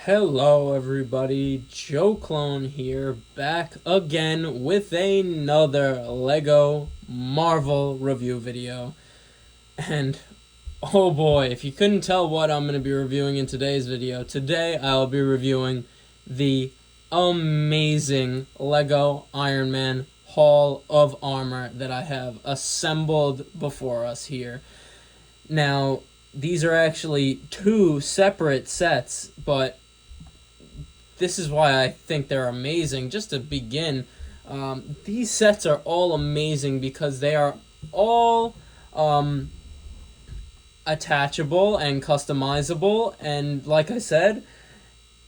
Hello everybody, Joe Clone here, back again with another LEGO Marvel review video. And oh boy, if you couldn't tell what I'm going to be reviewing in today's video, today I'll be reviewing the amazing LEGO Iron Man Hall of Armor that I have assembled before us here. Now, these are actually two separate sets, but this is why I think they're amazing. Just to begin, these sets are all amazing because they are all attachable and customizable, and like I said,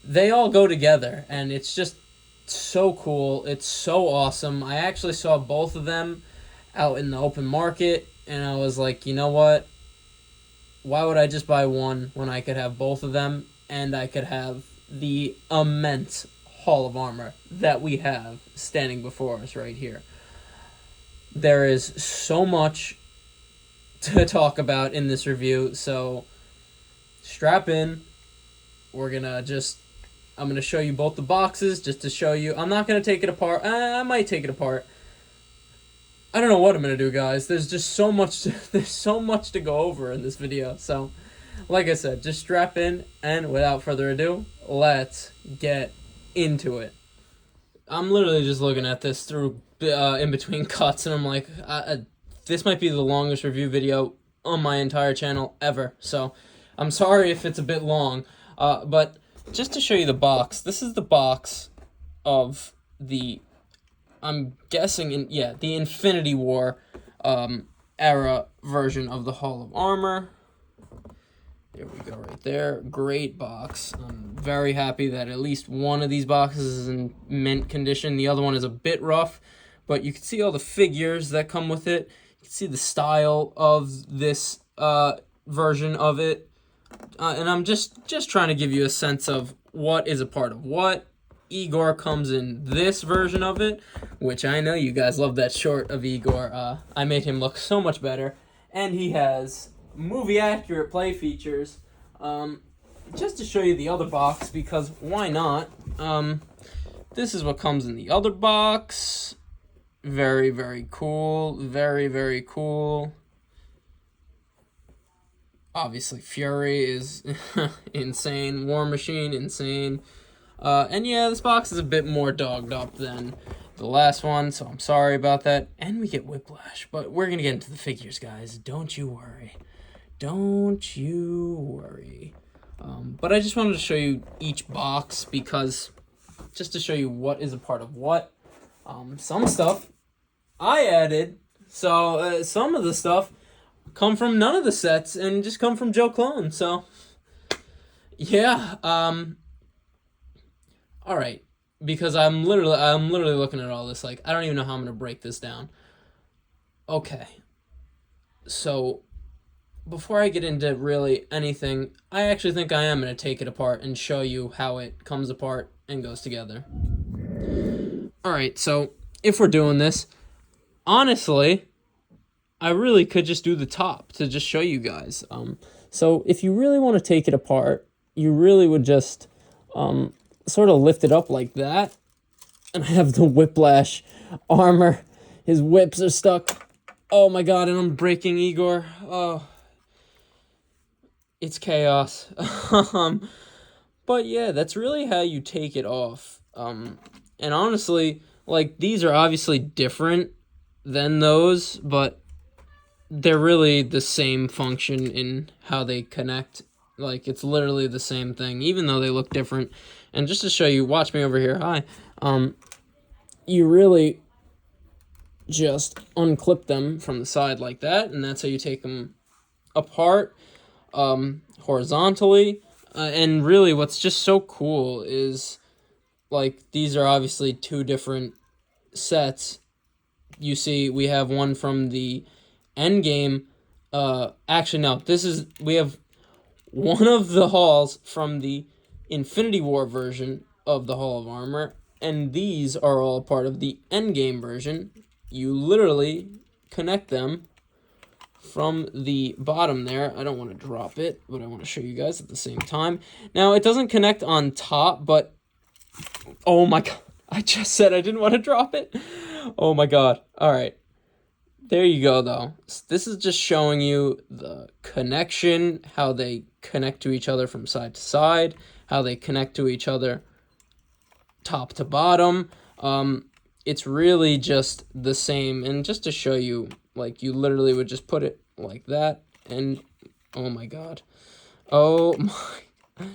they all go together, and it's just so cool. It's so awesome. I actually saw both of them out in the open market, and I was like, you know what? Why would I just buy one when I could have both of them, and I could have the immense Hall of Armor that we have standing before us right here. There is so much to talk about in this review, so strap in. I'm gonna show you both the boxes just to show you. I'm not gonna take it apart. I might take it apart. I don't know what I'm gonna do, guys. There's just so much to go over in this video. So, like I said, just strap in, and without further ado, let's get into it. I'm literally just looking at this through in between cuts, and I'm like, this might be the longest review video on my entire channel ever. So, I'm sorry if it's a bit long, but just to show you the box, this is the box of the, I'm guessing, the Infinity War era version of the Hall of Armor. There we go, right there. Great box. I'm very happy that at least one of these boxes is in mint condition. The other one is a bit rough, but you can see all the figures that come with it. You can see the style of this version of it. And I'm just trying to give you a sense of what is a part of what. Igor comes in this version of it, which I know you guys love that short of Igor. I made him look so much better. And he has movie-accurate play features. Just to show you the other box, because why not? This is what comes in the other box. Very, very cool. Very, very cool. Obviously, Fury is insane. War Machine, insane. And yeah, this box is a bit more dogged up than the last one, so I'm sorry about that. And we get Whiplash, but we're going to get into the figures, guys. Don't you worry. Don't you worry. But I just wanted to show you each box because just to show you what is a part of what. Some stuff I added, so some of the stuff come from none of the sets and just come from Joe Clone. So yeah, all right, because I'm literally looking at all this like I don't even know how I'm gonna break this down. Okay, so before I get into really anything, I actually think I am gonna take it apart and show you how it comes apart and goes together. All right, so if we're doing this, honestly, I really could just do the top to just show you guys. So if you really want to take it apart, you really would just sort of lift it up like that. And I have the Whiplash armor. His whips are stuck. Oh my god, and I'm breaking Igor. Oh, it's chaos. But yeah, that's really how you take it off. And honestly, like, these are obviously different than those, but they're really the same function in how they connect. Like, it's literally the same thing, even though they look different. And just to show you, watch me over here, hi. You really just unclip them from the side like that, and that's how you take them apart horizontally. And really, what's just so cool is, like, these are obviously two different sets. You see, we have one from the Endgame. Actually, no, we have one of the halls from the Infinity War version of the Hall of Armor, and these are all part of the Endgame version. You literally connect them from the bottom there. I don't want to drop it, but I want to show you guys at the same time. Now, it doesn't connect on top, but oh my god, I just said I didn't want to drop it. Oh my god. All right. There you go, though. This is just showing you the connection, how they connect to each other from side to side, how they connect to each other top to bottom. It's really just the same. And just to show you, like, you literally would just put it like that, and oh my god. Oh my.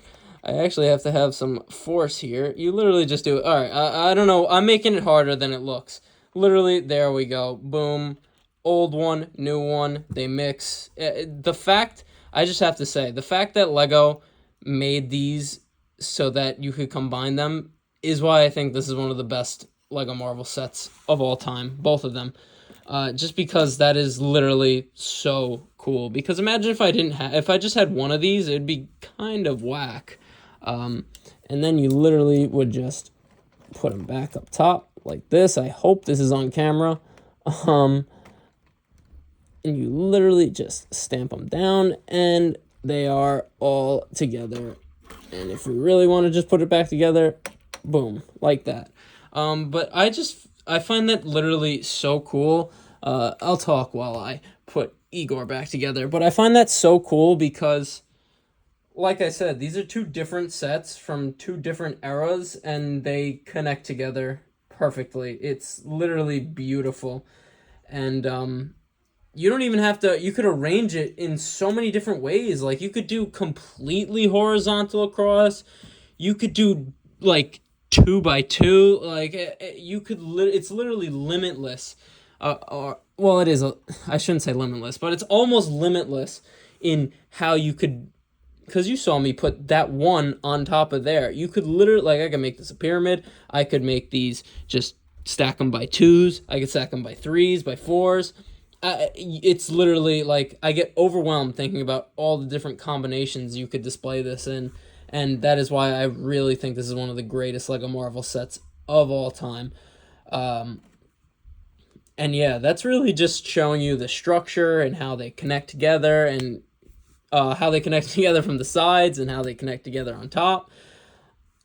I actually have to have some force here. You literally just do it. All right, I don't know. I'm making it harder than it looks. Literally, there we go. Boom. Old one, new one, they mix. The fact, I just have to say, the fact that Lego made these so that you could combine them is why I think this is one of the best Lego Marvel sets of all time, both of them. Just because that is literally so cool. Because imagine if if I just had one of these, it'd be kind of whack. And then you literally would just put them back up top like this. I hope this is on camera. And you literally just stamp them down, and they are all together. And if we really want to just put it back together, boom, like that. But I find that literally so cool. I'll talk while I put Igor back together, but I find that so cool because, like I said, these are two different sets from two different eras, and they connect together perfectly. It's literally beautiful. And you don't even have to, you could arrange it in so many different ways. Like, you could do completely horizontal across. You could do, like, 2x2. Like, you could, it's literally limitless. Well, it is, I shouldn't say limitless, but it's almost limitless in how you could, because you saw me put that one on top of there. You could literally, like, I could make this a pyramid. I could make these, just stack them by 2s. I could stack them by 3s, by 4s. It's literally like I get overwhelmed thinking about all the different combinations you could display this in, and that is why I really think this is one of the greatest Lego Marvel sets of all time. And yeah, that's really just showing you the structure and how they connect together, and how they connect together from the sides, and how they connect together on top.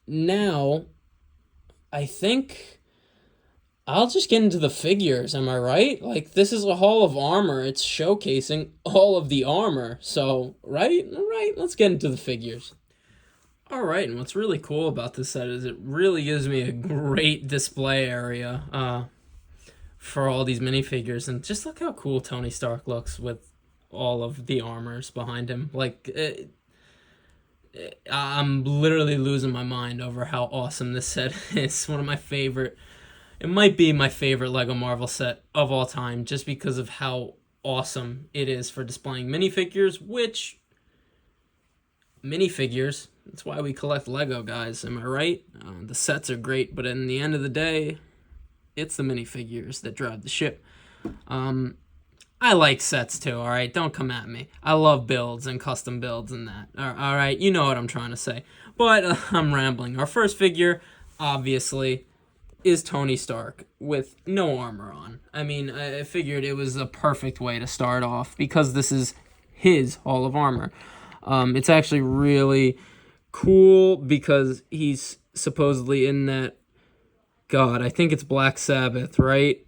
Now, I think I'll just get into the figures, am I right? Like, this is a Hall of Armor. It's showcasing all of the armor. So, right? All right, let's get into the figures. All right, and what's really cool about this set is it really gives me a great display area for all these minifigures. And just look how cool Tony Stark looks with all of the armors behind him. Like, I'm literally losing my mind over how awesome this set is. One of my favorite. It might be my favorite Lego Marvel set of all time, just because of how awesome it is for displaying minifigures, which, minifigures, that's why we collect Lego, guys, am I right? The sets are great, but in the end of the day, it's the minifigures that drive the ship. I like sets too, alright? Don't come at me. I love builds and custom builds and that. Alright, you know what I'm trying to say. But I'm rambling. Our first figure, obviously, is Tony Stark with no armor on. I mean, I figured it was the perfect way to start off because this is his Hall of Armor. It's actually really cool because he's supposedly in that, God, I think it's Black Sabbath, right?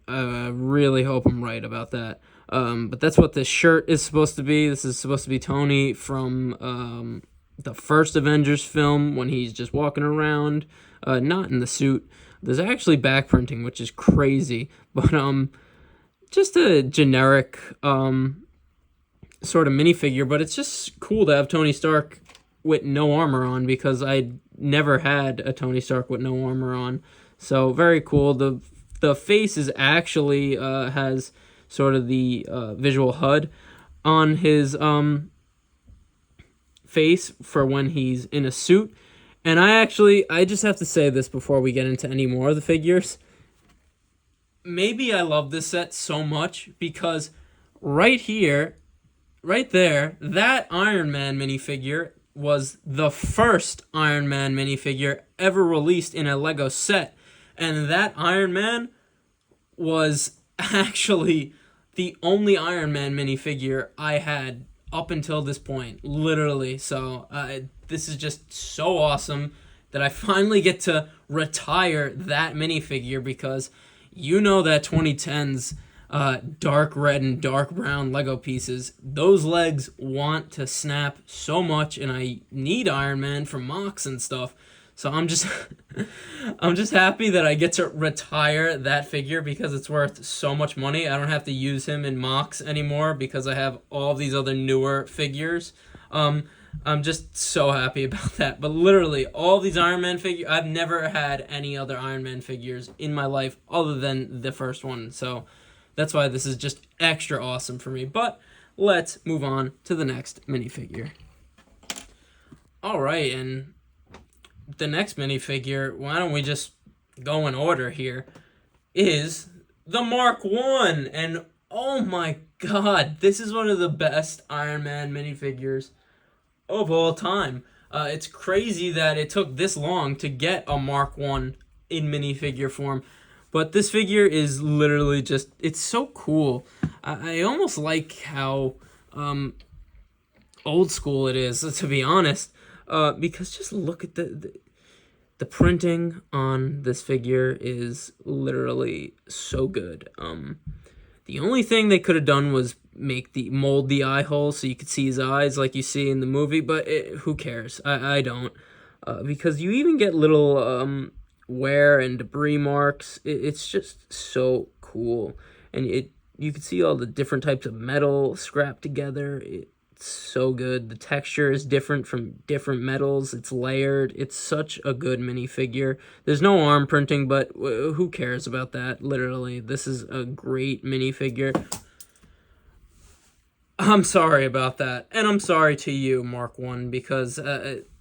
I really hope I'm right about that. But that's what this shirt is supposed to be. This is supposed to be Tony from the first Avengers film when he's just walking around, not in the suit. There's actually back printing, which is crazy, but just a generic sort of minifigure, but it's just cool to have Tony Stark with no armor on because I never had a Tony Stark with no armor on. So very cool. The face is actually has sort of the visual HUD on his face for when he's in a suit. And I just have to say this before we get into any more of the figures. Maybe I love this set so much because right here, right there, that Iron Man minifigure was the first Iron Man minifigure ever released in a Lego set. And that Iron Man was actually the only Iron Man minifigure I had up until this point, literally. So this is just so awesome that I finally get to retire that minifigure, because you know that 2010's dark red and dark brown Lego pieces, those legs want to snap so much, and I need Iron Man for mocks and stuff. So I'm just I'm just happy that I get to retire that figure, because it's worth so much money. I don't have to use him in mocks anymore because I have all these other newer figures. I'm just so happy about that. But literally, all these Iron Man figures, I've never had any other Iron Man figures in my life other than the first one. So that's why this is just extra awesome for me. But let's move on to the next minifigure. All right, and the next minifigure, why don't we just go in order here, is the Mark 1. And oh my god, this is one of the best Iron Man minifigures of all time. It's crazy that it took this long to get a Mark 1 in minifigure form. But this figure is literally just, it's so cool. I almost like how old school it is, to be honest. Because just look at the printing on this figure is literally so good. The only thing they could have done was mold the eye hole so you could see his eyes like you see in the movie, but who cares? I don't. Because you even get little wear and debris marks. It's just so cool. And you can see all the different types of metal scrapped together. It's so good. The texture is different from different metals. It's layered. It's such a good minifigure. There's no arm printing, but who cares about that? Literally, this is a great minifigure. I'm sorry about that. And I'm sorry to you, Mark 1, because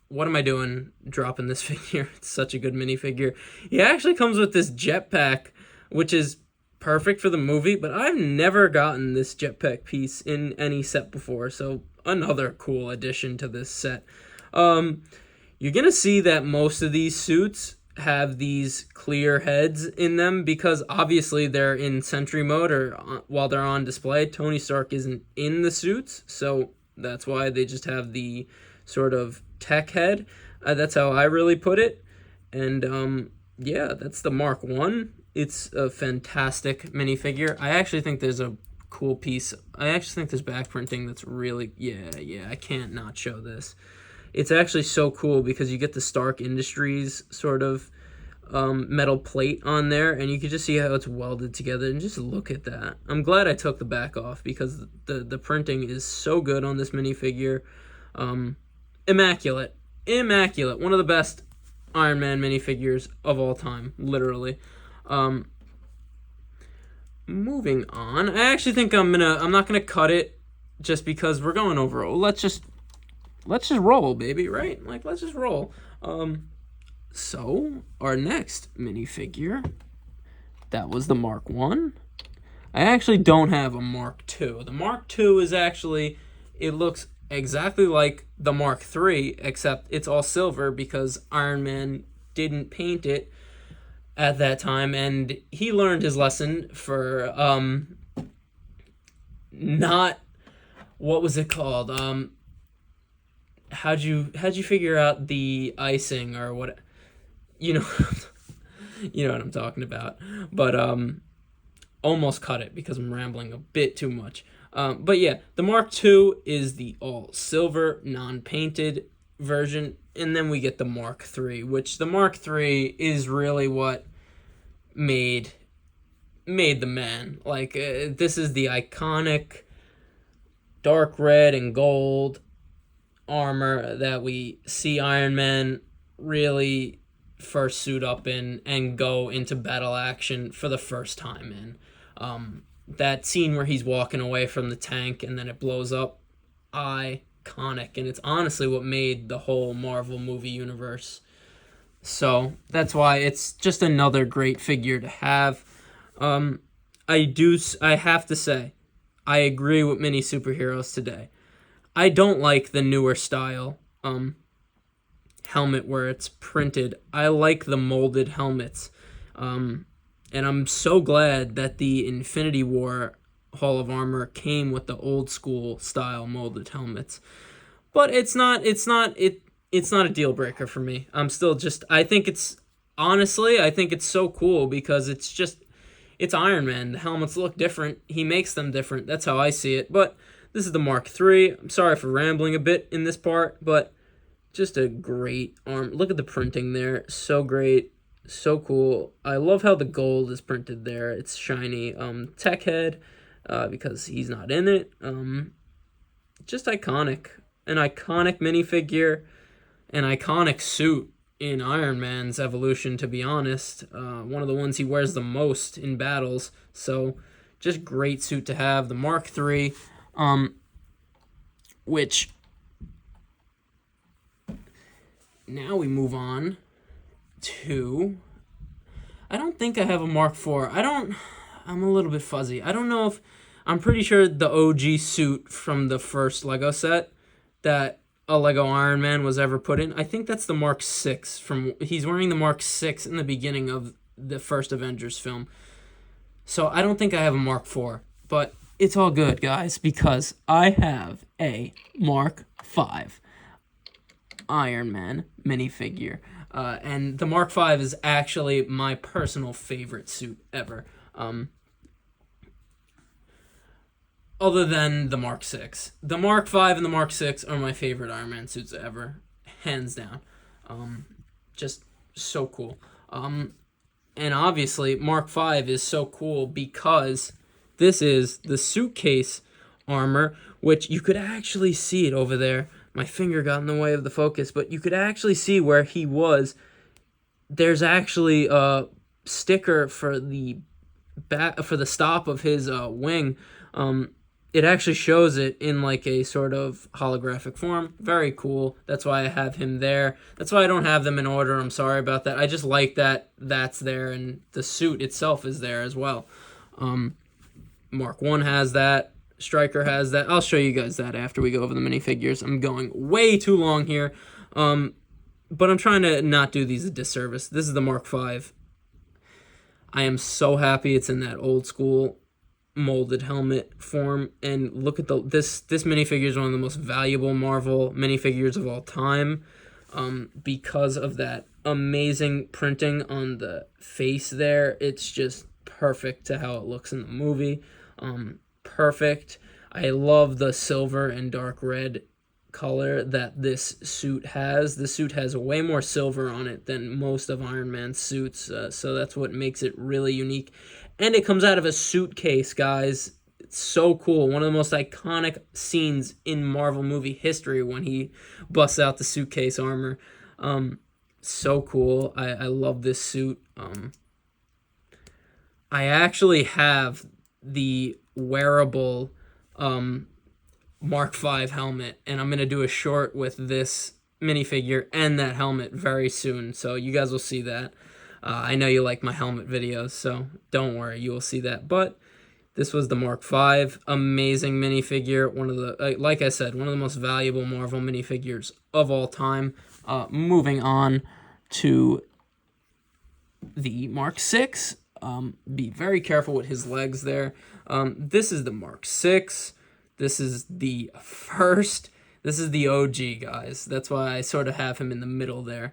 what am I doing dropping this figure? It's such a good minifigure. He actually comes with this jetpack, which is perfect for the movie, but I've never gotten this jetpack piece in any set before, so another cool addition to this set. You're gonna see that most of these suits have these clear heads in them because obviously they're in sentry mode, or while they're on display. Tony Stark isn't in the suits, so that's why they just have the sort of tech head. That's how I really put it. And yeah, that's the Mark 1. It's a fantastic minifigure. I actually think there's a cool piece. I actually think there's back printing that's really, yeah, I can't not show this. It's actually so cool because you get the Stark Industries sort of metal plate on there, and you can just see how it's welded together, and just look at that. I'm glad I took the back off because the printing is so good on this minifigure. Immaculate. One of the best Iron Man minifigures of all time, literally. Moving on. I actually think I'm not gonna cut it just because we're going over. Let's just roll, baby, right? Like, let's just roll. So our next minifigure, that was the Mark 1. I actually don't have a Mark 2. The Mark 2 is actually, it looks exactly like the Mark 3, except it's all silver because Iron Man didn't paint it at that time, and he learned his lesson for not, what was it called? How'd you figure out the icing, or what? You know, you know what I'm talking about. But almost cut it because I'm rambling a bit too much. But yeah, the Mark II is the all silver, non-painted version, and then we get the Mark III, which the Mark III is really what made the man. Like, this is the iconic dark red and gold armor that we see Iron Man really first suit up in and go into battle action for the first time in. That scene where he's walking away from the tank and then it blows up, iconic, and it's honestly what made the whole Marvel movie universe. So that's why it's just another great figure to have. I have to say, I agree with many superheroes today. I don't like the newer style helmet where it's printed. I like the molded helmets. And I'm so glad that the Infinity War Hall of Armor came with the old school style molded helmets. But it's not a deal breaker for me. I'm still just I think it's honestly, I think it's so cool because it's Iron Man. The helmets look different. He makes them different. That's how I see it. But this is the Mark III. I'm sorry for rambling a bit in this part, but just a great arm. Look at the printing there. So great. So cool. I love how the gold is printed there. It's shiny. Tech head, because he's not in it. Just iconic. An iconic minifigure. An iconic suit in Iron Man's evolution, to be honest. One of the ones he wears the most in battles. So, just great suit to have. The Mark III, which now we move on to... I don't think I have a Mark IV. I'm a little bit fuzzy. I don't know if... I'm pretty sure the OG suit from the first Lego set that a Lego Iron Man was ever put in, I think that's the Mark VI. He's wearing the Mark VI in the beginning of the first Avengers film. So I don't think I have a Mark IV. But it's all good, guys, because I have a Mark V Iron Man minifigure. And the Mark V is actually my personal favorite suit ever. Other than the Mark VI. The Mark V and the Mark VI are my favorite Iron Man suits ever. Hands down. Just so cool. And obviously, Mark V is so cool because this is the suitcase armor, which you could actually see it over there. My finger got in the way of the focus, but you could actually see where he was. There's actually a sticker for the stop of his wing. It actually shows it in like a sort of holographic form. Very cool. That's why I have him there. That's why I don't have them in order. I'm sorry about that. I just like that that's there, and the suit itself is there as well. Mark 1 has that. Stryker has that. I'll show you guys that after we go over the minifigures. I'm going way too long here. But I'm trying to not do these a disservice. This is the Mark V. I am so happy it's in that old school molded helmet form, and look at this minifigure is one of the most valuable Marvel minifigures of all time, because of that amazing printing on the face there. It's just perfect to how it looks in the movie. Perfect. I love the silver and dark red color that this suit has. The suit has way more silver on it than most of Iron Man's suits, so that's what makes it really unique. And it comes out of a suitcase, guys. It's so cool. One of the most iconic scenes in Marvel movie history when he busts out the suitcase armor. So cool. I love this suit. I actually have the wearable Mark V helmet, and I'm going to do a short with this minifigure and that helmet very soon, so you guys will see that. I know you like my helmet videos, so don't worry, you will see that. But this was the Mark V, amazing minifigure, one of the, like I said, one of the most valuable Marvel minifigures of all time. Moving on to the Mark VI. Be very careful with his legs there. This is the Mark VI. This is the first. This is the OG, guys. That's why I sort of have him in the middle there.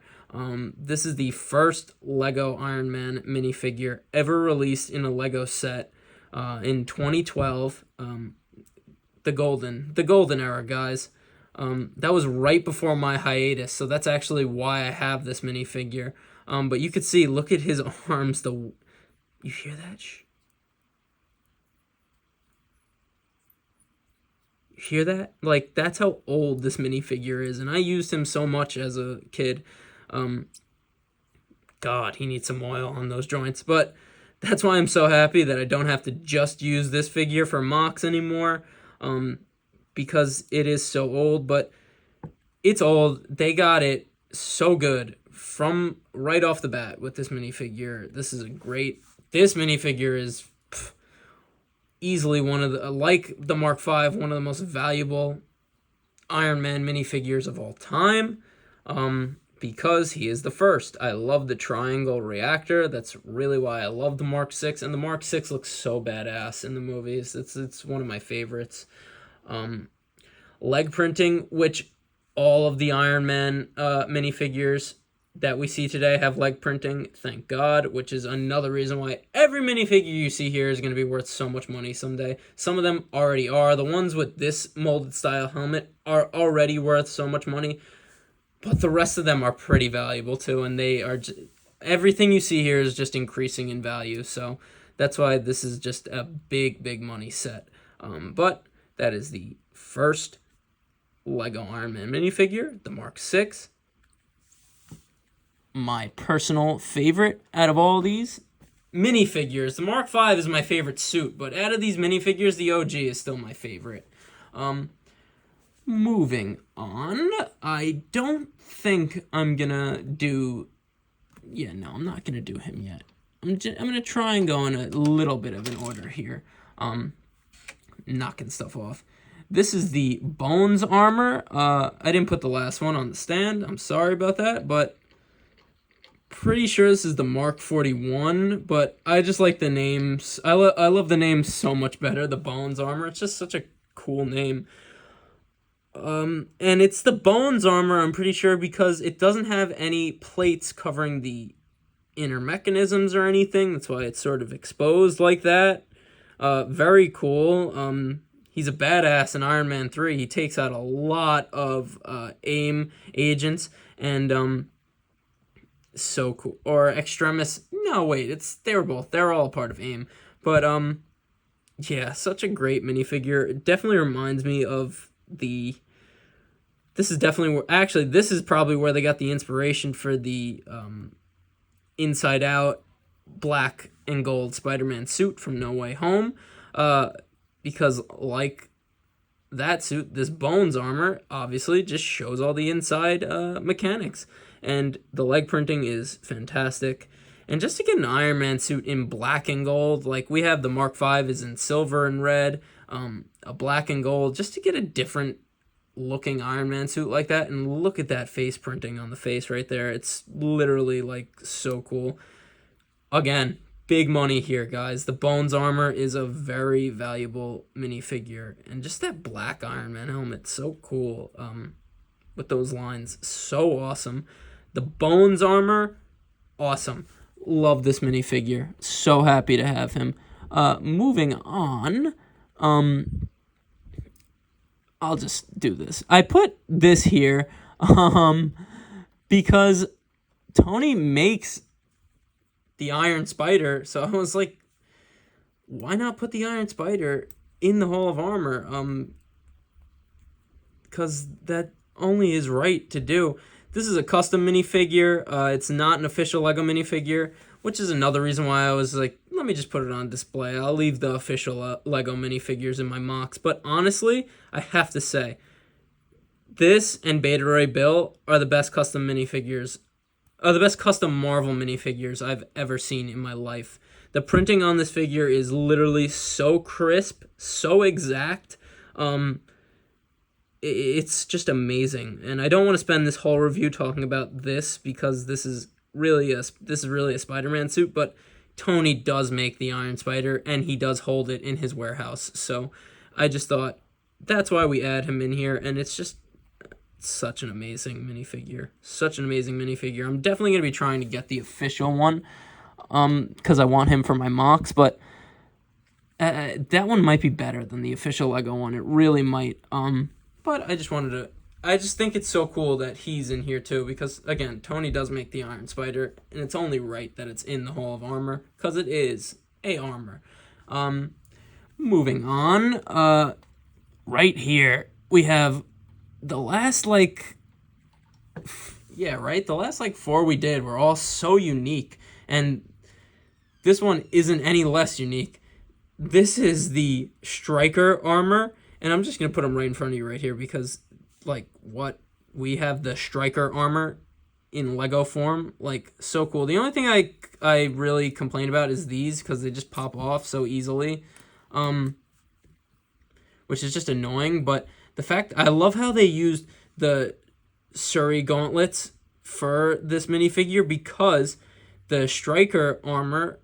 This is the first Lego Iron Man minifigure ever released in a Lego set in 2012. The golden era, guys. That was right before my hiatus, so that's actually why I have this minifigure. But you could see, look at his arms. You hear that? You hear that? Like, that's how old this minifigure is, and I used him so much as a kid. God, he needs some oil on those joints, but that's why I'm so happy that I don't have to just use this figure for mocks anymore, because it is so old. But it's old. They got it so good from right off the bat with this minifigure. This minifigure is easily one of the, like the Mark V, one of the most valuable Iron Man minifigures of all time. because he is the first. I love the triangle reactor. That's really why I love the Mark 6, and the Mark 6 looks so badass in the movies. It's one of my favorites. Leg printing, which all of the Iron Man minifigures that we see today have leg printing, thank God, which is another reason why every minifigure you see here is going to be worth so much money someday. Some of them already are. The ones with this molded style helmet are already worth so much money, but the rest of them are pretty valuable too, and they are everything you see here is just increasing in value, so that's why this is just a big money set. But that is the first Lego Iron Man minifigure, the Mark 6. My personal favorite out of all these minifigures, the Mark 5 is my favorite suit, but out of these minifigures, the OG is still my favorite. Moving on, I don't think I'm gonna do... Yeah, no, I'm not gonna do him yet. I'm gonna try and go in a little bit of an order here. Knocking stuff off. This is the Bones armor. I didn't put the last one on the stand. I'm sorry about that, but pretty sure this is the Mark 41, but I just like the names. I love the name so much better, the Bones armor. It's just such a cool name. And it's the Bones armor, I'm pretty sure, because it doesn't have any plates covering the inner mechanisms or anything. That's why it's sort of exposed like that. Very cool. He's a badass in Iron Man 3. He takes out a lot of AIM agents, and so cool. Or Extremis. No, wait, they're all part of AIM. But yeah, such a great minifigure. It definitely reminds me of this is probably where they got the inspiration for the Inside Out black and gold Spider-Man suit from No Way Home. Because like that suit, this Bones armor obviously just shows all the inside mechanics. And the leg printing is fantastic. And just to get an Iron Man suit in black and gold, like we have the Mark 5 is in silver and red, a black and gold, just to get a different looking Iron Man suit like that. And look at that face printing on the face right there. It's literally like so cool. Again, big money here, guys. The Bones armor is a very valuable minifigure. And just that black Iron Man helmet, so cool. With those lines, so awesome. The Bones armor, awesome. Love this minifigure. So happy to have him. Moving on, I'll just do this. I put this here because Tony makes the Iron Spider, so I was like, why not put the Iron Spider in the Hall of Armor? Because that only is right to do. This is a custom minifigure. It's not an official Lego minifigure, which is another reason why I was like, let me just put it on display. I'll leave the official Lego minifigures in my mocks. But honestly, I have to say, this and Beta Ray Bill are the best custom minifigures, are the best custom Marvel minifigures I've ever seen in my life. The printing on this figure is literally so crisp, so exact. It's just amazing, and I don't want to spend this whole review talking about this because this is really a Spider-Man suit, but Tony does make the Iron Spider, and he does hold it in his warehouse, so I just thought that's why we add him in here, and it's just such an amazing minifigure. Such an amazing minifigure. I'm definitely going to be trying to get the official one, because I want him for my mocks, but that one might be better than the official Lego one. It really might, but I just think it's so cool that he's in here too, because again, Tony does make the Iron Spider, and it's only right that it's in the Hall of Armor, because it is a armor. Moving on, right here, we have the last, the last 4 we did were all so unique, and this one isn't any less unique. This is the Striker armor, and I'm just going to put them right in front of you right here because, we have the Striker armor in Lego form, so cool. The only thing I really complain about is these because they just pop off so easily, which is just annoying, but the fact, I love how they used the Surrey gauntlets for this minifigure because the Stryker armor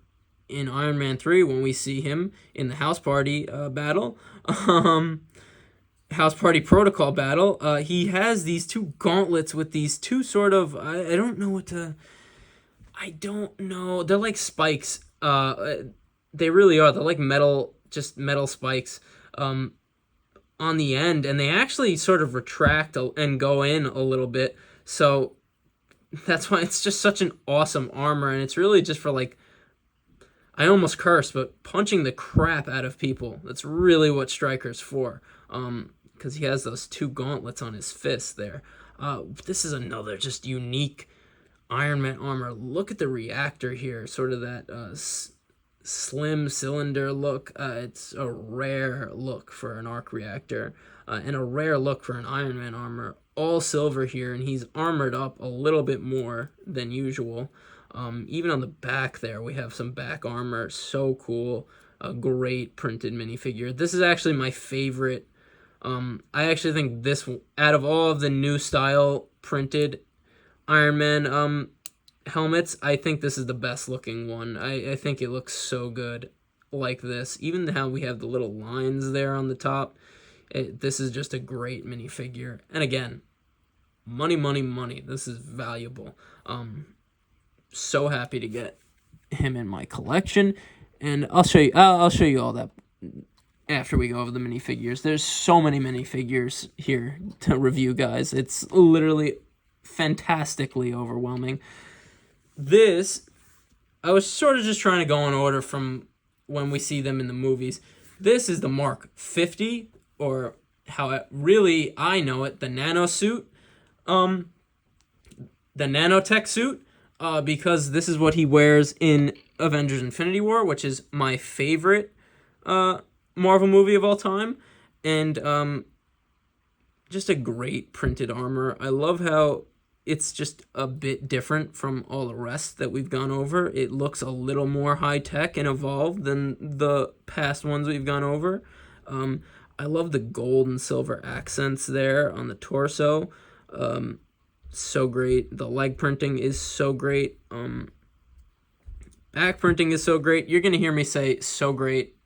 in Iron Man 3, when we see him in the house party battle, house party protocol battle, he has these two gauntlets with these two sort of, I don't know what to, I don't know, they're like spikes. They really are. They're like metal, just metal spikes on the end, and they actually sort of retract and go in a little bit. So that's why it's just such an awesome armor, and it's really just for, like, I almost cursed, but punching the crap out of people. That's really what Stryker's for, because he has those two gauntlets on his fist there. This is another just unique Iron Man armor. Look at the reactor here, sort of that slim cylinder look. It's a rare look for an arc reactor, and a rare look for an Iron Man armor. All silver here, and he's armored up a little bit more than usual. Even on the back there, we have some back armor. So cool. A great printed minifigure. This is actually my favorite. I actually think this, out of all of the new style printed Iron Man helmets, I think this is the best looking one. I think it looks so good like this. Even how we have the little lines there on the top. This is just a great minifigure. And again, money, money, money. This is valuable. So happy to get him in my collection. And I'll show you all that after we go over the minifigures. There's so many minifigures here to review, guys. It's literally fantastically overwhelming. This, I was sort of just trying to go in order from when we see them in the movies. This is the Mark 50, or how I know it, the nano suit, the nanotech suit, because this is what he wears in Avengers Infinity War, which is my favorite Marvel movie of all time, and just a great printed armor. I love how it's just a bit different from all the rest that we've gone over. It looks a little more high-tech and evolved than the past ones we've gone over. I love the gold and silver accents there on the torso. So great. The leg printing is so great. Back printing is so great. You're going to hear me say so great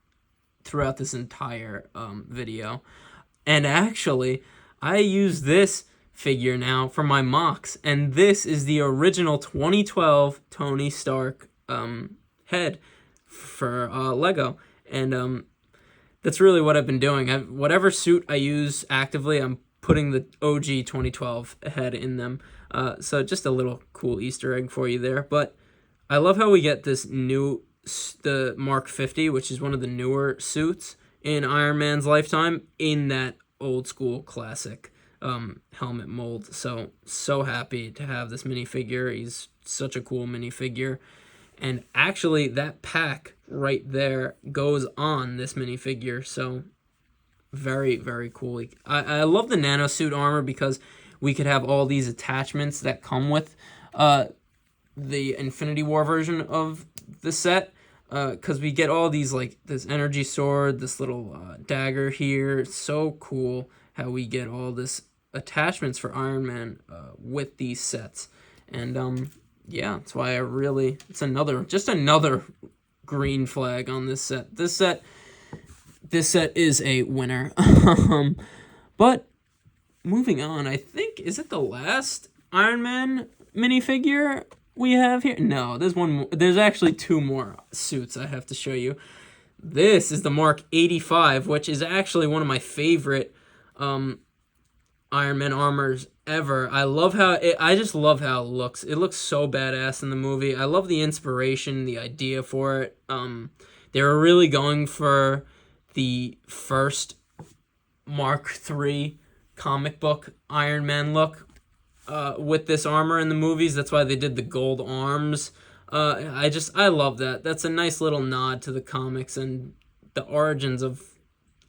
throughout this entire video. And actually, I use this figure now for my mocks, and this is the original 2012 Tony Stark head for Lego, and that's really what I've been doing. Whatever suit I use actively, I'm putting the OG 2012 head in them. So just a little cool Easter egg for you there. But I love how we get this the Mark 50, which is one of the newer suits in Iron Man's lifetime, in that old school classic helmet mold. So happy to have this minifigure. He's such a cool minifigure. And actually, that pack right there goes on this minifigure. So very, very cool. I love the nanosuit armor because we could have all these attachments that come with the Infinity War version of the set. Because we get all these, like, this energy sword, this little dagger here. It's so cool how we get all this attachments for Iron Man with these sets. And yeah, that's why it's another green flag on this set. This set is a winner. But moving on, I think, is it the last Iron Man minifigure we have here? No, there's one more. There's actually two more suits I have to show you. This is the Mark 85, which is actually one of my favorite Iron Man armors ever. I just love how it looks. It looks so badass in the movie. I love the inspiration, the idea for it. They were really going for the first Mark III comic book Iron Man look with this armor in the movies. That's why they did the gold arms. I love that. That's a nice little nod to the comics and the origins of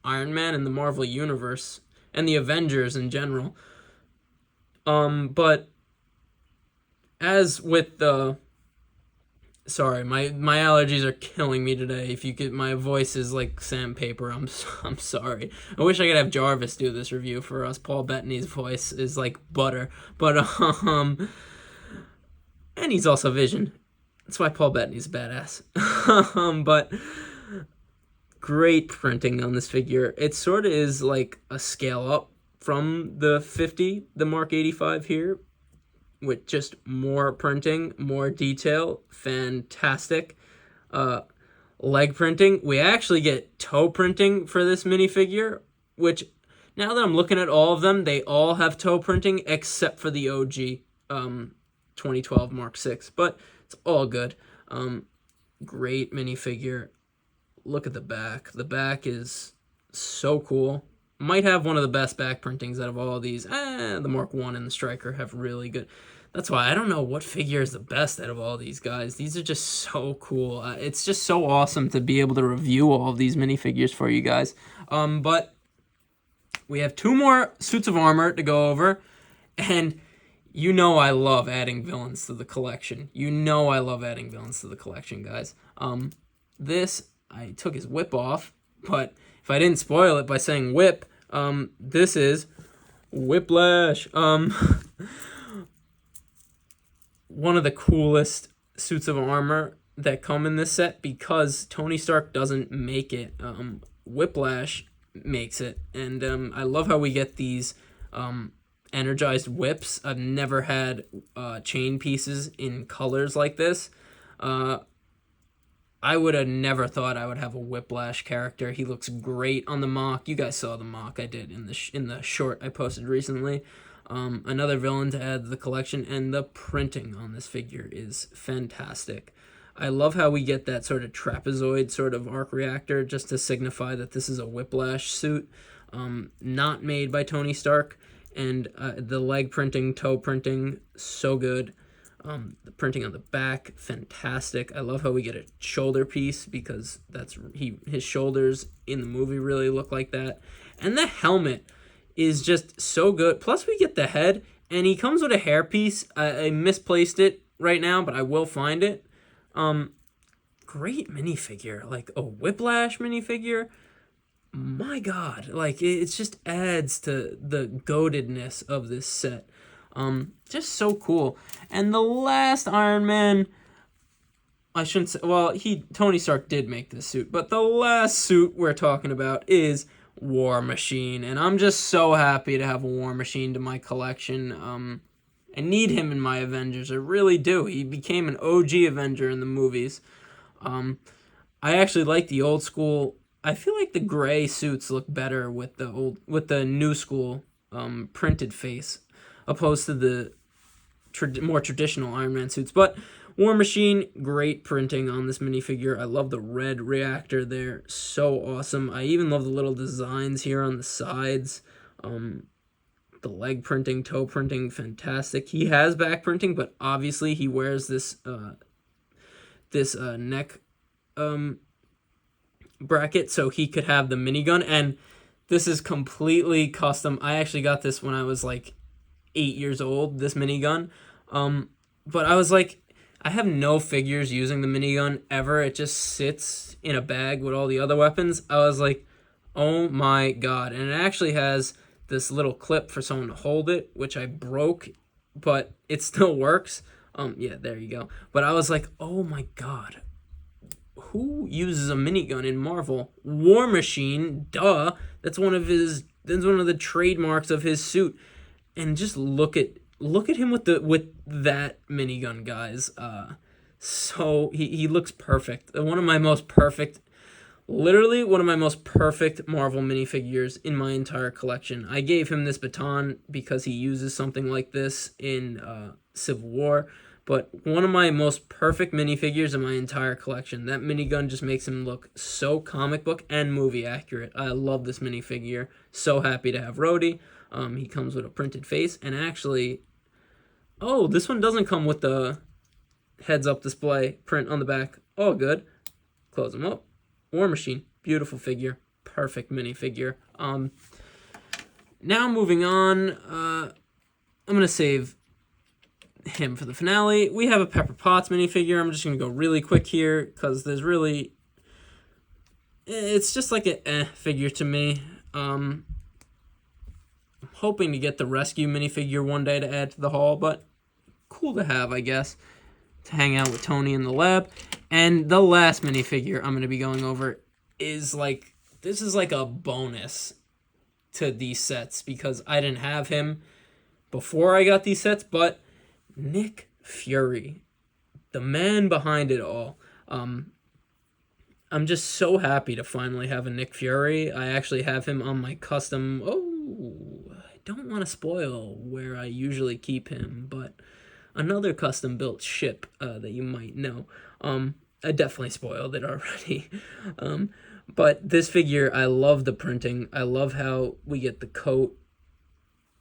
Iron Man and the Marvel Universe and the Avengers in general. But as with the... Sorry, my allergies are killing me today. If you could, my voice is like sandpaper. I'm sorry. I wish I could have Jarvis do this review for us. Paul Bettany's voice is like butter. But And he's also Vision. That's why Paul Bettany's a badass. But great printing on this figure. It sort of is like a scale up from the 50, the Mark 85 here, with just more printing, more detail. Fantastic. Leg printing. We actually get toe printing for this minifigure, which now that I'm looking at all of them, they all have toe printing except for the OG 2012 Mark 6, but it's all good. Great minifigure. Look at the back. The back is so cool. Might have one of the best back printings out of all of these. The Mark 1 and the Striker have really good. That's why I don't know what figure is the best out of all these guys. These are just so cool. It's just so awesome to be able to review all of these minifigures for you guys. But we have 2 more suits of armor to go over. And you know I love adding villains to the collection. You know I love adding villains to the collection, guys. This, I took his whip off. But if I didn't spoil it by saying whip, this is Whiplash. One of the coolest suits of armor that come in this set because Tony Stark doesn't make it. Whiplash makes it. And I love how we get these energized whips. I've never had chain pieces in colors like this. I would have never thought I would have a Whiplash character. He looks great on the mock. You guys saw the mock I did in the short I posted recently. Another villain to add to the collection, and the printing on this figure is fantastic. I love how we get that sort of trapezoid sort of arc reactor just to signify that this is a Whiplash suit, not made by Tony Stark. And the leg printing, toe printing, so good. The printing on the back, fantastic. I love how we get a shoulder piece because his shoulders in the movie really look like that. And the helmet is just so good. Plus we get the head, and he comes with a hair piece. I misplaced it right now, but I will find it. Great minifigure, like a Whiplash minifigure. My God, like it just adds to the goatedness of this set. Just so cool. And the last Iron Man, I shouldn't say, well, Tony Stark did make this suit, but the last suit we're talking about is War Machine, and I'm just so happy to have a War Machine to my collection. I need him in my Avengers, I really do. He became an OG Avenger in the movies. I actually like the old school. I feel like the gray suits look better with the new school printed face, opposed to the more traditional Iron Man suits. But War Machine, great printing on this minifigure. I love the red reactor there. So awesome. I even love the little designs here on the sides. The leg printing, toe printing, fantastic. He has back printing, but obviously he wears this neck bracket so he could have the minigun. And this is completely custom. I actually got this when I was like 8 years old, this minigun. But I was like, I have no figures using the minigun ever. It just sits in a bag with all the other weapons. I was like, oh my God. And it actually has this little clip for someone to hold it, which I broke, but it still works. Yeah, there you go. But I was like, oh my God. Who uses a minigun in Marvel? War Machine, duh. That's one of the trademarks of his suit. And just look at him with that minigun, guys. So he looks perfect. Literally one of my most perfect Marvel minifigures in my entire collection. I gave him this baton because he uses something like this in Civil War. But one of my most perfect minifigures in my entire collection. That minigun just makes him look so comic book and movie accurate. I love this minifigure. So happy to have Rhodey. He comes with a printed face. And actually, oh, this one doesn't come with the heads-up display print on the back. Oh, good. Close him up. War Machine. Beautiful figure. Perfect minifigure. Now moving on. I'm going to save him for the finale. We have a Pepper Potts minifigure. I'm just going to go really quick here because there's really... It's just like a figure to me. I'm hoping to get the Rescue minifigure one day to add to the haul, but cool to have, I guess. to hang out with Tony in the lab. And the last minifigure I'm going to be going over is like, this is like a bonus to these sets because I didn't have him before I got these sets, but Nick Fury, the man behind it all. I'm just so happy to finally have a Nick Fury. I actually have him on my custom. Oh, I don't want to spoil where I usually keep him, but another custom built ship that you might know. I definitely spoiled it already. But this figure, I love the printing. I love how we get the coat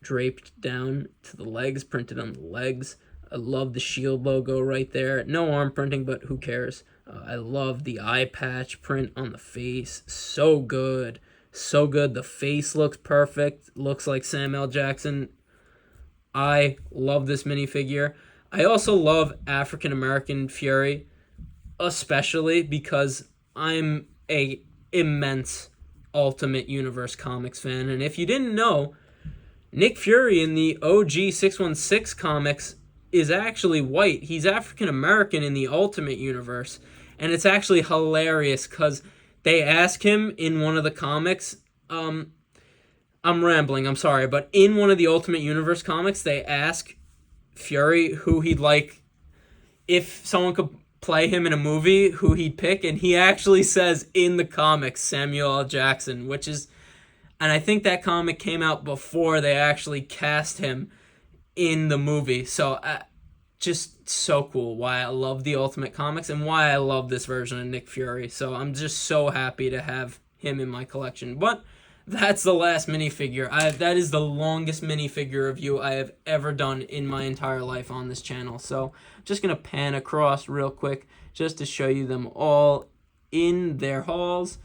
draped down to the legs, printed on the legs. I love the shield logo right there. No arm printing, but who cares? I love the eye patch print on the face. So good. So good. The face looks perfect. Looks like Samuel Jackson. I love this minifigure. I also love African American Fury, especially because I'm a immense Ultimate Universe comics fan. And if you didn't know, Nick Fury in the OG 616 comics is actually white. He's African American in the Ultimate Universe. And it's actually hilarious because they ask him in one of the comics, I'm rambling, I'm sorry, but in one of the Ultimate Universe comics, they ask Fury who he'd like, if someone could play him in a movie, who he'd pick, and he actually says in the comics Samuel L. Jackson, which is, and I think that comic came out before they actually cast him in the movie, so just so cool. Why I love the Ultimate Comics and why I love this version of Nick Fury. So I'm just so happy to have him in my collection. But that's the last minifigure. That is the longest minifigure review I have ever done in my entire life on this channel. So just going to pan across real quick just to show you them all in their hauls.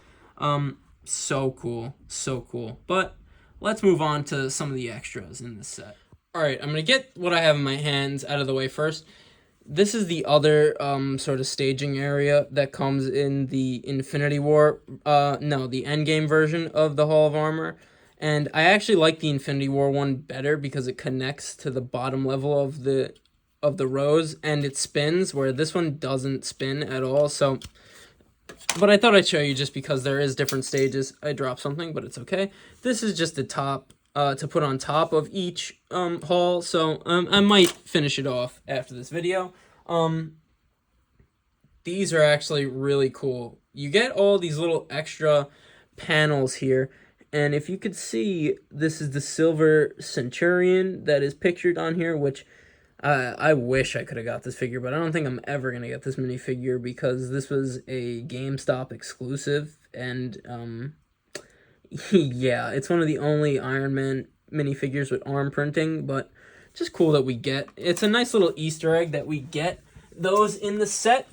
So cool. So cool. But let's move on to some of the extras in this set. Alright, I'm going to get what I have in my hands out of the way first. This is the other sort of staging area that comes in the Infinity War, the Endgame version of the Hall of Armor. And I actually like the Infinity War one better because it connects to the bottom level of the rows and it spins, where this one doesn't spin at all. So, but I thought I'd show you just because there is different stages. I dropped something, but it's okay. This is just the top. To put on top of each haul, so I might finish it off after this video. These are actually really cool. You get all these little extra panels here, and if you could see, this is the Silver Centurion that is pictured on here, which I wish I could have got this figure, but I don't think I'm ever going to get this minifigure because this was a GameStop exclusive, and yeah, it's one of the only Iron Man minifigures with arm printing, but just cool that we get. It's a nice little Easter egg that we get those in the set,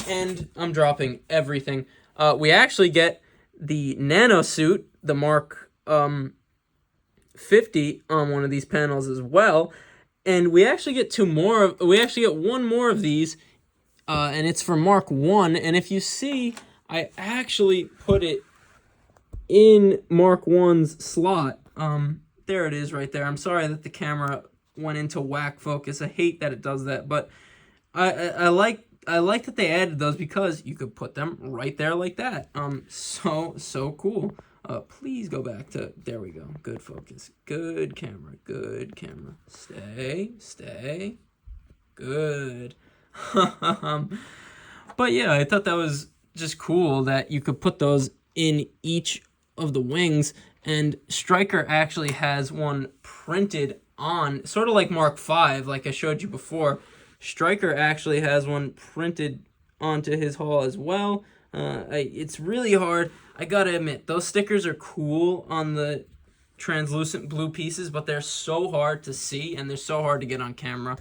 and I'm dropping everything. We actually get the nano suit, the Mark 50 on one of these panels as well, and we actually get one more of these, and it's for Mark 1, and if you see, I actually put it in Mark 1's slot. There it is right there. I'm sorry that the camera went into whack focus. I hate that it does that, but I like that they added those because you could put them right there like that. So cool. Please go back to, there we go. Good focus. Good camera. Stay. Good. But yeah, I thought that was just cool that you could put those in each of the wings, and Stryker actually has one printed on, sort of like Mark 5, like I showed you before. Stryker actually has one printed onto his haul as well. It's really hard. I gotta admit, those stickers are cool on the translucent blue pieces, but they're so hard to see, and they're so hard to get on camera.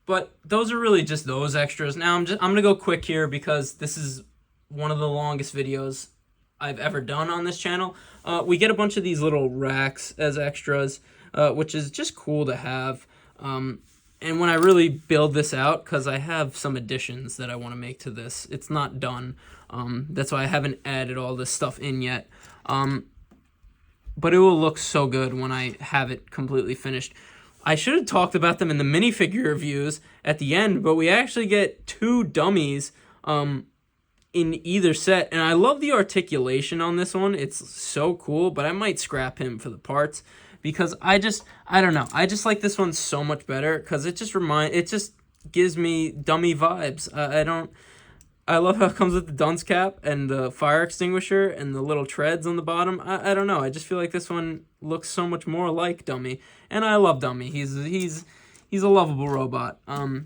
But those are really just those extras. Now I'm gonna go quick here because this is one of the longest videos I've ever done on this channel. We get a bunch of these little racks as extras, which is just cool to have. And when I really build this out, because I have some additions that I want to make to this, it's not done. That's why I haven't added all this stuff in yet. But it will look so good when I have it completely finished. I should have talked about them in the minifigure reviews at the end, but we actually get 2 dummies in either set, and I love the articulation on this one. It's so cool, but I might scrap him for the parts because I don't know. I just like this one so much better because it just gives me dummy vibes. I love how it comes with the dunce cap and the fire extinguisher and the little treads on the bottom. I don't know. I just feel like this one looks so much more like Dummy, and I love Dummy. He's a lovable robot.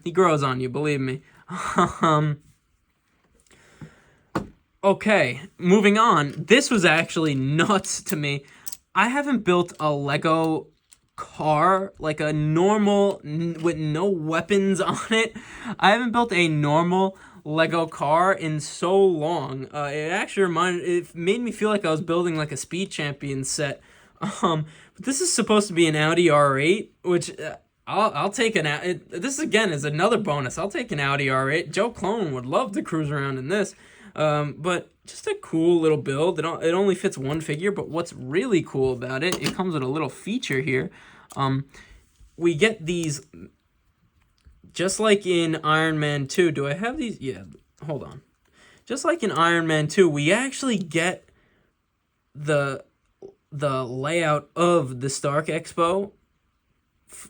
He grows on you, believe me. Okay, moving on. This was actually nuts to me. I haven't built a Lego car, like a normal, with no weapons on it. I haven't built a normal Lego car in so long. It made me feel like I was building like a Speed Champions set. But this is supposed to be an Audi R8, which I'll take this again is another bonus. I'll take an Audi R8. Joe Clone would love to cruise around in this. But just a cool little build. It only fits 1 figure, but what's really cool about it, it comes with a little feature here. We get these, just like in Iron Man 2. Do I have these? Yeah, hold on. Just like in Iron Man 2, we actually get the layout of the Stark Expo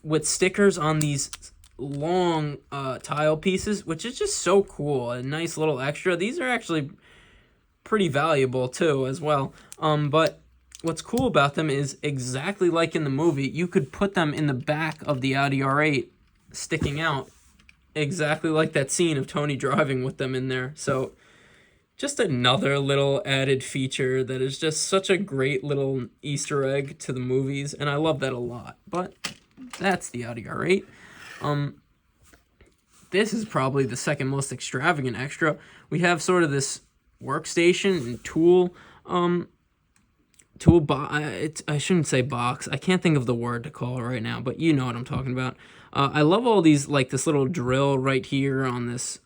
with stickers on these long tile pieces, which is just so cool. A nice little extra. These are actually pretty valuable too as well. But what's cool about them is exactly like in the movie, you could put them in the back of the Audi R8 sticking out, exactly like that scene of Tony driving with them in there. So just another little added feature that is just such a great little Easter egg to the movies, and I love that a lot. But that's the Audi R8. This is probably the second most extravagant extra. We have sort of this workstation and tool box. I shouldn't say box. I can't think of the word to call it right now, but you know what I'm talking about. I love all these, like this little drill right here on this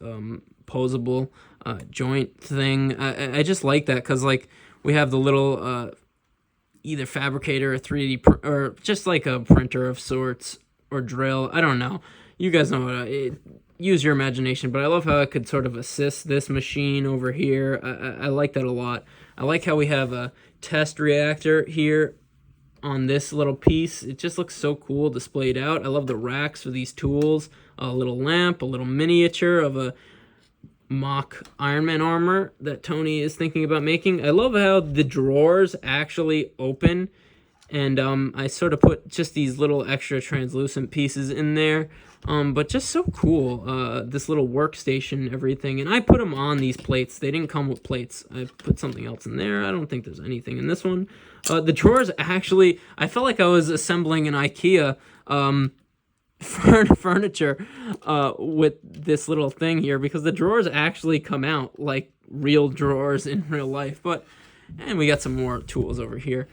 posable joint thing. I just like that because like we have the little either fabricator or 3D or just like a printer of sorts or drill. I don't know. You guys know what use your imagination, but I love how it could sort of assist this machine over here. I like that a lot. I like how we have a test reactor here on this little piece. It just looks so cool displayed out. I love the racks for these tools. A little lamp, a little miniature of a mock Iron Man armor that Tony is thinking about making. I love how the drawers actually open, and I sort of put just these little extra translucent pieces in there. But just so cool, this little workstation, everything. And I put them on these plates. They didn't come with plates. I put something else in there. I don't think there's anything in this one. The drawers actually, I felt like I was assembling an IKEA furniture with this little thing here, because the drawers actually come out like real drawers in real life. And we got some more tools over here.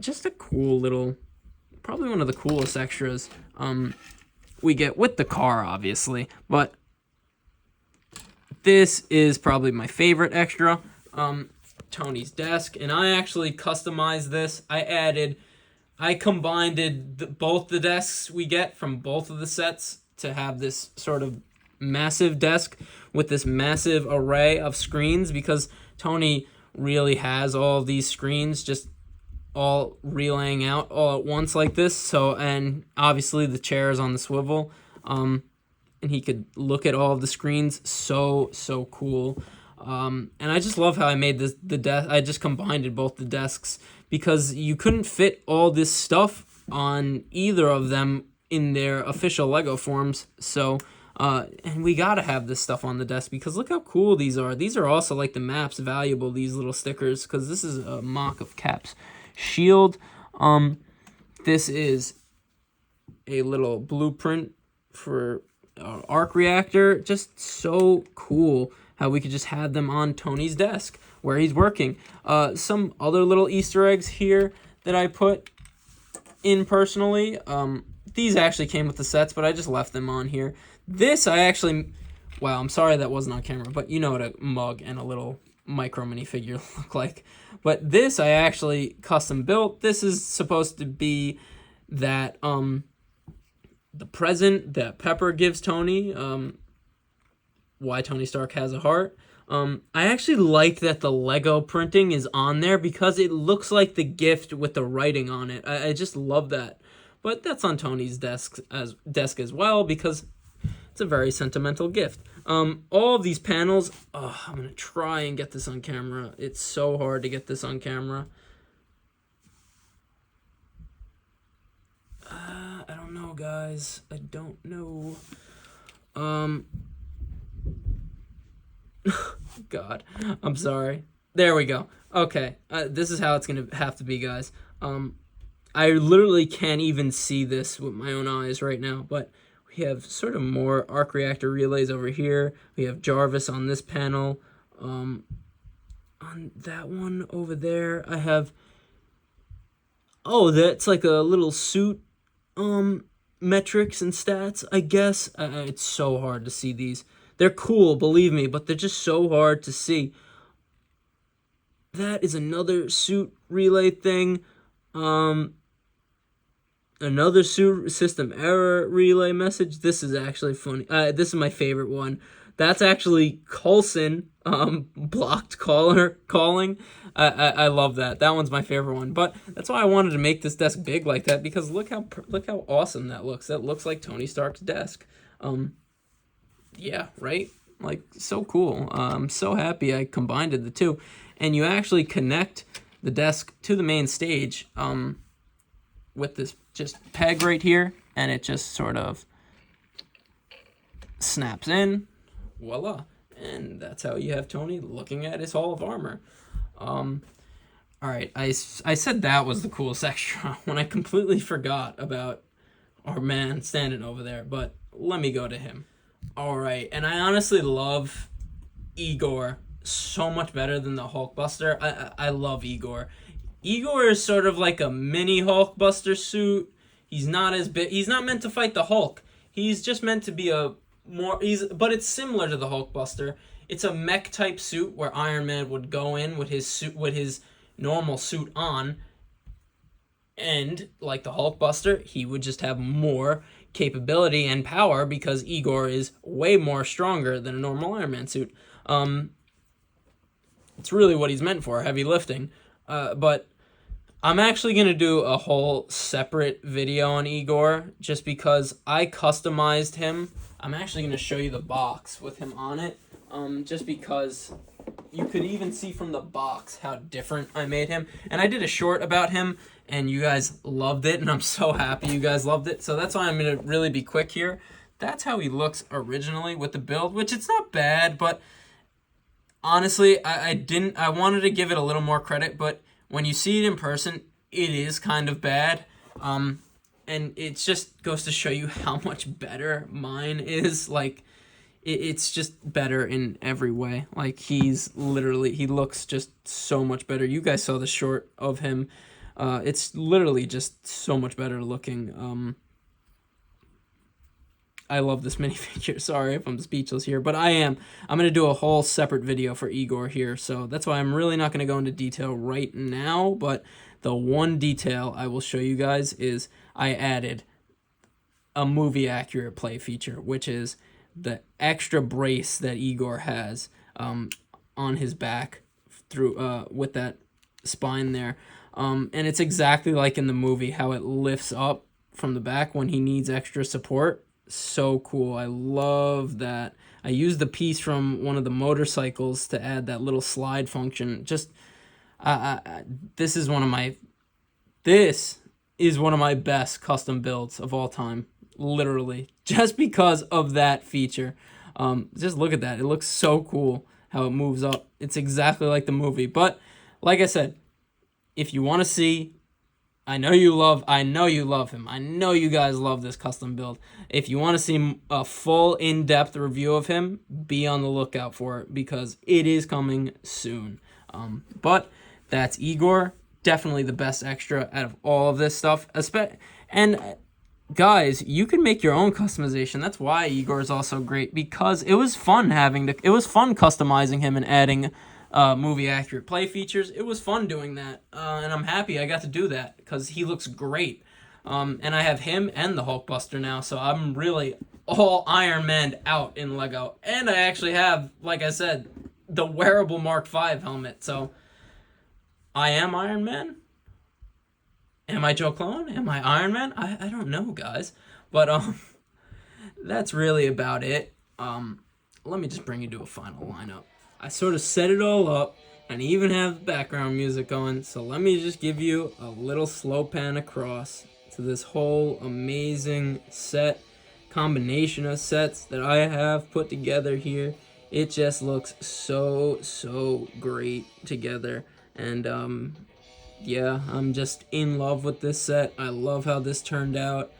Just a cool little, probably one of the coolest extras we get with the car, obviously, but this is probably my favorite extra, Tony's desk, and I actually customized this. I combined both the desks we get from both of the sets to have this sort of massive desk with this massive array of screens, because Tony really has all of these screens just all relaying out all at once like this. So, and obviously the chair is on the swivel, and he could look at all of the screens. So cool. And I just love how I made the desk. I just combined both the desks because you couldn't fit all this stuff on either of them in their official Lego forms. So, and we gotta have this stuff on the desk because look how cool these are. These are also like the maps valuable, these little stickers, because this is a mock of Cap's shield. This is a little blueprint for arc reactor. Just so cool how we could just have them on Tony's desk where he's working. Some other little Easter eggs here that I put in personally. These actually came with the sets, but I just left them on here. This I actually, wow, I'm sorry that wasn't on camera, but you know what a mug and a little micro minifigure look like. But this I actually custom built. This is supposed to be that the present that Pepper gives Tony, why Tony Stark has a heart. I actually like that the Lego printing is on there because it looks like the gift with the writing on it. I just love that. But that's on Tony's desk as well because it's a very sentimental gift. All of these panels, I'm going to try and get this on camera. It's so hard to get this on camera. I don't know, guys. I don't know. God, I'm sorry. There we go. Okay, this is how it's going to have to be, guys. I literally can't even see this with my own eyes right now, but we have sort of more arc reactor relays over here. We have Jarvis on this panel. On that one over there, I have... Oh, that's like a little suit metrics and stats, I guess. It's so hard to see these. They're cool, believe me, but they're just so hard to see. That is another suit relay thing. Another suit system error relay message. This is actually funny. This is my favorite one. That's actually Coulson blocked calling. I love that. That one's my favorite one. But that's why I wanted to make this desk big like that, because look how awesome that looks. That looks like Tony Stark's desk. Yeah, right? Like, so cool. I'm so happy I combined the two. And you actually connect the desk to the main stage with this just peg right here, and it just sort of snaps in. Voila. And that's how you have Tony looking at his Hall of Armor. Alright, I said that was the coolest extra when I completely forgot about our man standing over there, but let me go to him. Alright, and I honestly love Igor so much better than the Hulkbuster. I love Igor. Igor is sort of like a mini Hulkbuster suit. He's not as big. He's not meant to fight the Hulk. He's just meant to be but it's similar to the Hulkbuster. It's a mech type suit where Iron Man would go in with his normal suit on, and like the Hulkbuster, he would just have more capability and power because Igor is way more stronger than a normal Iron Man suit. It's really what he's meant for, heavy lifting. But I'm actually going to do a whole separate video on Igor just because I customized him. I'm actually going to show you the box with him on it, just because you could even see from the box how different I made him. And I did a short about him, and you guys loved it, and I'm so happy you guys loved it. So that's why I'm going to really be quick here. That's how he looks originally with the build, which it's not bad, but honestly, I wanted to give it a little more credit, but when you see it in person, it is kind of bad. And it just goes to show you how much better mine is. Like, it's just better in every way. Like, he looks just so much better. You guys saw the short of him. It's literally just so much better looking. I love this minifigure. Sorry if I'm speechless here, but I'm going to do a whole separate video for Igor here, so that's why I'm really not going to go into detail right now, but the one detail I will show you guys is I added a movie-accurate play feature, which is the extra brace that Igor has on his back through with that spine there. And it's exactly like in the movie, how it lifts up from the back when he needs extra support. So cool. I love that. I used the piece from one of the motorcycles to add that little slide function. Just this is one of my best custom builds of all time, literally, just because of that feature. Just look at that. It looks so cool how it moves up. It's exactly like the movie. But like I said, if you want to see, I know you love him. I know you guys love this custom build. If you want to see a full in-depth review of him, be on the lookout for it because it is coming soon. But that's Igor. Definitely the best extra out of all of this stuff. And guys, you can make your own customization. That's why Igor is also great, because it was fun customizing him and adding movie accurate play features. It was fun doing that, and I'm happy I got to do that because he looks great. And I have him and the Hulkbuster now, so I'm really all Iron Man out in Lego. And I actually have, like I said, the wearable Mark V helmet. So I am Iron Man. Am I Joe Clone? Am I Iron Man? I don't know, guys. But that's really about it. Let me just bring you to a final lineup. I sort of set it all up and even have background music going. So let me just give you a little slow pan across to this whole amazing set, combination of sets that I have put together here. It just looks so great together. And yeah, I'm just in love with this set. I love how this turned out.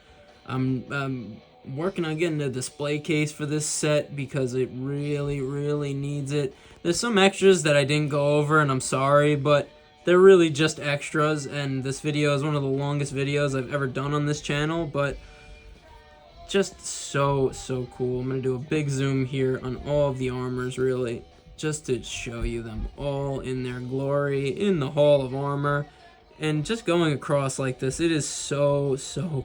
I'm working on getting a display case for this set because it really needs it. There's some extras that I didn't go over, and I'm sorry, but they're really just extras, and this video is one of the longest videos I've ever done on this channel, but just so cool. I'm going to do a big zoom here on all of the armors, really, just to show you them all in their glory in the Hall of Armor. And just going across like this, it is so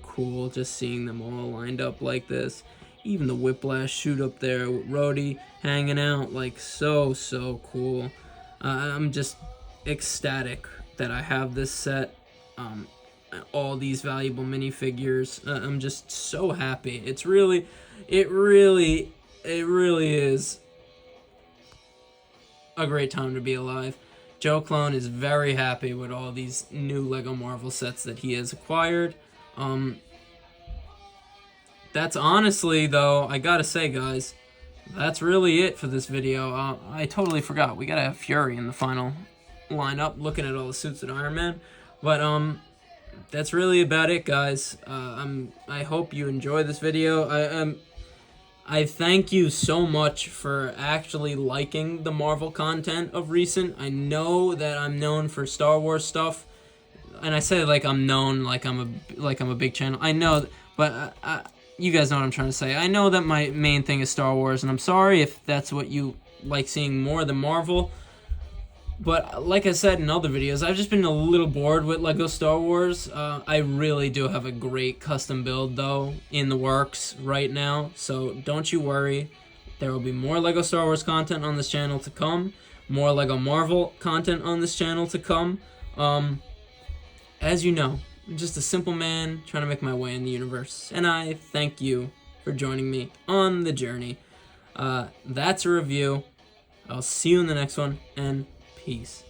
cool just seeing them all lined up like this. Even the Whiplash shoot up there with Rhodey hanging out, like so cool. I'm just ecstatic that I have this set. All these valuable minifigures. I'm just so happy. It really is a great time to be alive. Joe Clone is very happy with all these new LEGO Marvel sets that he has acquired. That's honestly, though, I gotta say, guys, that's really it for this video. I totally forgot. We gotta have Fury in the final lineup, looking at all the suits of Iron Man. But, that's really about it, guys. I hope you enjoy this video. I thank you so much for actually liking the Marvel content of recent. I know that I'm known for Star Wars stuff, and I say like I'm known, like I'm a big channel. I know, but you guys know what I'm trying to say. I know that my main thing is Star Wars, and I'm sorry if that's what you like seeing more than Marvel. But like I said in other videos, I've just been a little bored with LEGO Star Wars. I really do have a great custom build, though, in the works right now. So don't you worry. There will be more LEGO Star Wars content on this channel to come. More LEGO Marvel content on this channel to come. As you know, I'm just a simple man trying to make my way in the universe. And I thank you for joining me on the journey. That's a review. I'll see you in the next one, and peace.